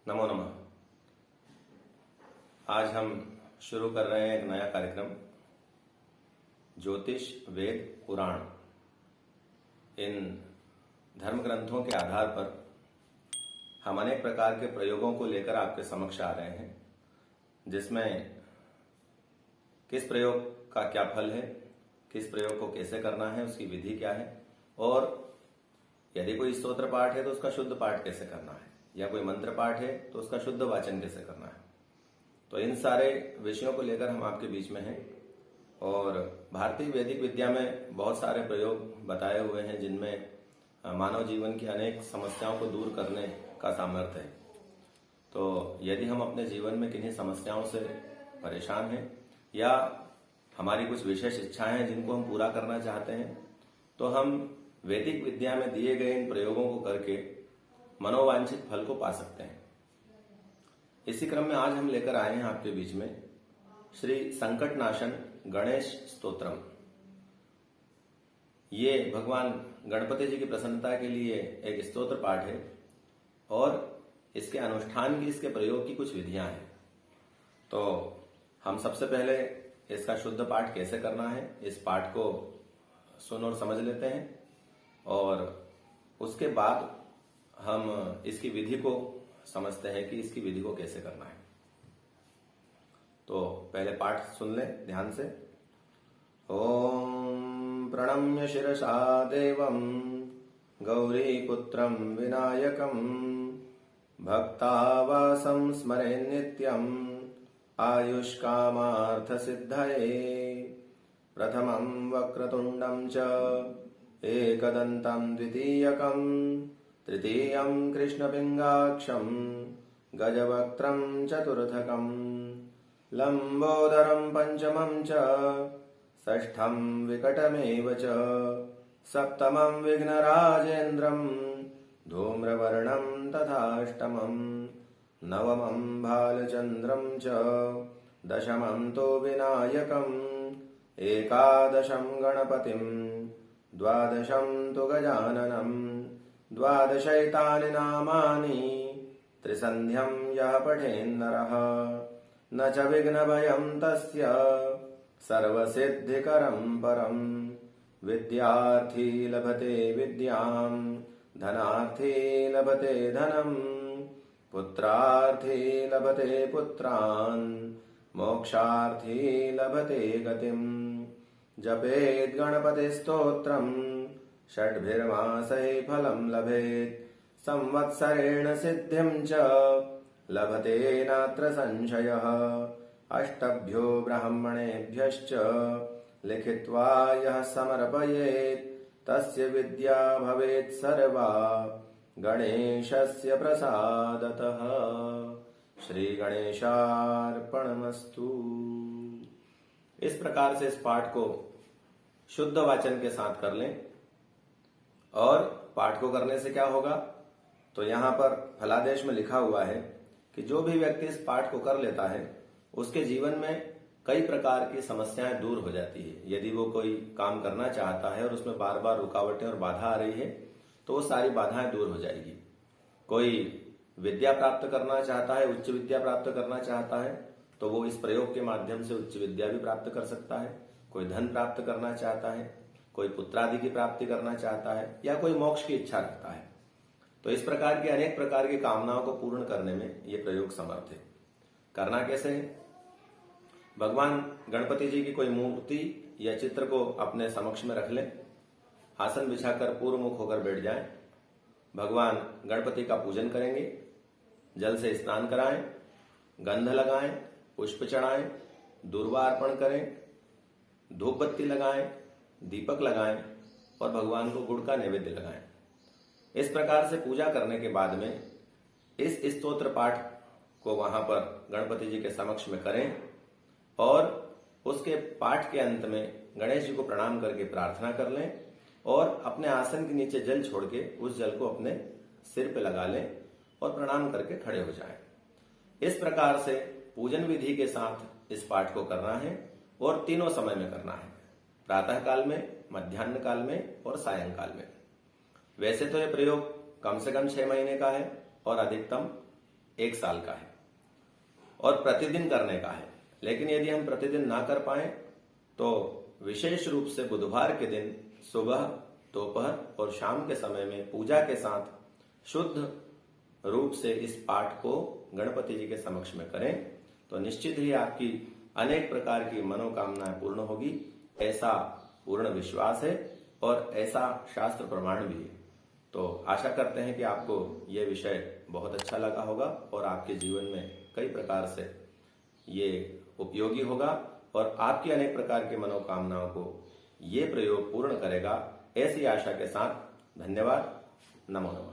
नमो नमः। आज हम शुरू कर रहे हैं एक नया कार्यक्रम, ज्योतिष वेद पुराण। इन धर्म ग्रंथों के आधार पर हम अनेक प्रकार के प्रयोगों को लेकर आपके समक्ष आ रहे हैं, जिसमें किस प्रयोग का क्या फल है, किस प्रयोग को कैसे करना है, उसकी विधि क्या है, और यदि कोई स्तोत्र पाठ है तो उसका शुद्ध पाठ कैसे करना है, या कोई मंत्र पाठ है तो उसका शुद्ध वाचन कैसे करना है। तो इन सारे विषयों को लेकर हम आपके बीच में हैं। और भारतीय वैदिक विद्या में बहुत सारे प्रयोग बताए हुए हैं, जिनमें मानव जीवन की अनेक समस्याओं को दूर करने का सामर्थ्य है। तो यदि हम अपने जीवन में किन्हीं समस्याओं से परेशान हैं या हमारी कुछ विशेष इच्छाएं हैं जिनको हम पूरा करना चाहते हैं, तो हम वैदिक विद्या में दिए गए इन प्रयोगों को करके मनोवांछित फल को पा सकते हैं। इसी क्रम में आज हम लेकर आए हैं आपके बीच में श्री संकट नाशन गणेश स्तोत्रम। ये भगवान गणपति जी की प्रसन्नता के लिए एक स्तोत्र पाठ है और इसके अनुष्ठान की, इसके प्रयोग की कुछ विधियां हैं। तो हम सबसे पहले इसका शुद्ध पाठ कैसे करना है, इस पाठ को सुन और समझ लेते हैं, और उसके बाद हम इसकी विधि को समझते हैं कि इसकी विधि को कैसे करना है। तो पहले पाठ सुन लें ध्यान से। ओम प्रणम्य शिरसा देवं गौरीपुत्रं विनायकं भक्तावासं स्मरे नित्यं आयुष्कामार्थसिद्धये प्रथमं वक्रतुण्डं च एकदन्तं द्वितीयकं तृतीयं कृष्णपिङ्गाक्षं गजवक्त्रं चतुर्थकं लम्बोदरं पञ्चमं च षष्ठं विकटमेव च सप्तमं विघ्नराजेन्द्रं धूम्रवर्णं तथाष्टमं नवमं भालचन्द्रं च दशमं तु विनायकम् एकादशं गणपतिं द्वादशं तु गजाननं द्वादशैतानि नामानि त्रिसन्ध्यं यः पठेन्नरः न च विघ्नभयं तस्य सर्वसिद्धिकरं परं विद्यार्थी लभते विद्यां धनार्थी लभते धनं पुत्रार्थी लभते पुत्रान् मोक्षार्थी लभते गतिं जपेत् गणपतिस्तोत्रम् षड्भिर्मासैः फलं लभेत् संवत्सरेण सिद्धिं च लभते नात्र संशयः अष्टभ्यो ब्राह्मणेभ्यश्च लिखित्वा यः समर्पयेत् तस्य विद्या भवेत् सर्वा गणेशस्य प्रसादतः। श्री गणेशार्पणमस्तु। इस प्रकार से इस पाठ को शुद्ध वाचन के साथ कर लें। और पाठ को करने से क्या होगा, तो यहाँ पर फलादेश में लिखा हुआ है कि जो भी व्यक्ति इस पाठ को कर लेता है उसके जीवन में कई प्रकार की समस्याएं दूर हो जाती है। यदि वो कोई काम करना चाहता है और उसमें बार बार रुकावटें और बाधा आ रही है तो वो सारी बाधाएं दूर हो जाएगी। कोई विद्या प्राप्त करना चाहता है, उच्च विद्या प्राप्त करना चाहता है, तो वो इस प्रयोग के माध्यम से उच्च विद्या भी प्राप्त कर सकता है। कोई धन प्राप्त करना चाहता है, कोई पुत्रादि की प्राप्ति करना चाहता है, या कोई मोक्ष की इच्छा रखता है, तो इस प्रकार की अनेक प्रकार की कामनाओं को पूर्ण करने में ये प्रयोग समर्थ है। करना कैसे है? भगवान गणपति जी की कोई मूर्ति या चित्र को अपने समक्ष में रख लें, आसन बिछाकर पूर्व मुख होकर बैठ जाएं, भगवान गणपति का पूजन करेंगे, जल से स्नान कराएं, गंध लगाएं, पुष्प चढ़ाएं, दूर्वा अर्पण करें, धूप बत्ती लगाएं, दीपक लगाएं और भगवान को गुड़ का नैवेद्य लगाएं। इस प्रकार से पूजा करने के बाद में इस स्तोत्र पाठ को वहां पर गणपति जी के समक्ष में करें और उसके पाठ के अंत में गणेश जी को प्रणाम करके प्रार्थना कर लें और अपने आसन के नीचे जल छोड़ के उस जल को अपने सिर पे लगा लें और प्रणाम करके खड़े हो जाएं। इस प्रकार से पूजन विधि के साथ इस पाठ को करना है और तीनों समय में करना है, प्रातः काल में, मध्याह्न काल में और सायंकाल में। वैसे तो यह प्रयोग कम से कम 6 महीने का है और अधिकतम 1 साल का है और प्रतिदिन करने का है। लेकिन यदि हम प्रतिदिन ना कर पाए तो विशेष रूप से बुधवार के दिन सुबह, दोपहर और शाम के समय में पूजा के साथ शुद्ध रूप से इस पाठ को गणपति जी के समक्ष में करें तो निश्चित ही आपकी अनेक प्रकार की मनोकामनाएं पूर्ण होगी, ऐसा पूर्ण विश्वास है और ऐसा शास्त्र प्रमाण भी है। तो आशा करते हैं कि आपको ये विषय बहुत अच्छा लगा होगा और आपके जीवन में कई प्रकार से ये उपयोगी होगा और आपकी अनेक प्रकार की मनोकामनाओं को ये प्रयोग पूर्ण करेगा, ऐसी आशा के साथ धन्यवाद। नमो नमः।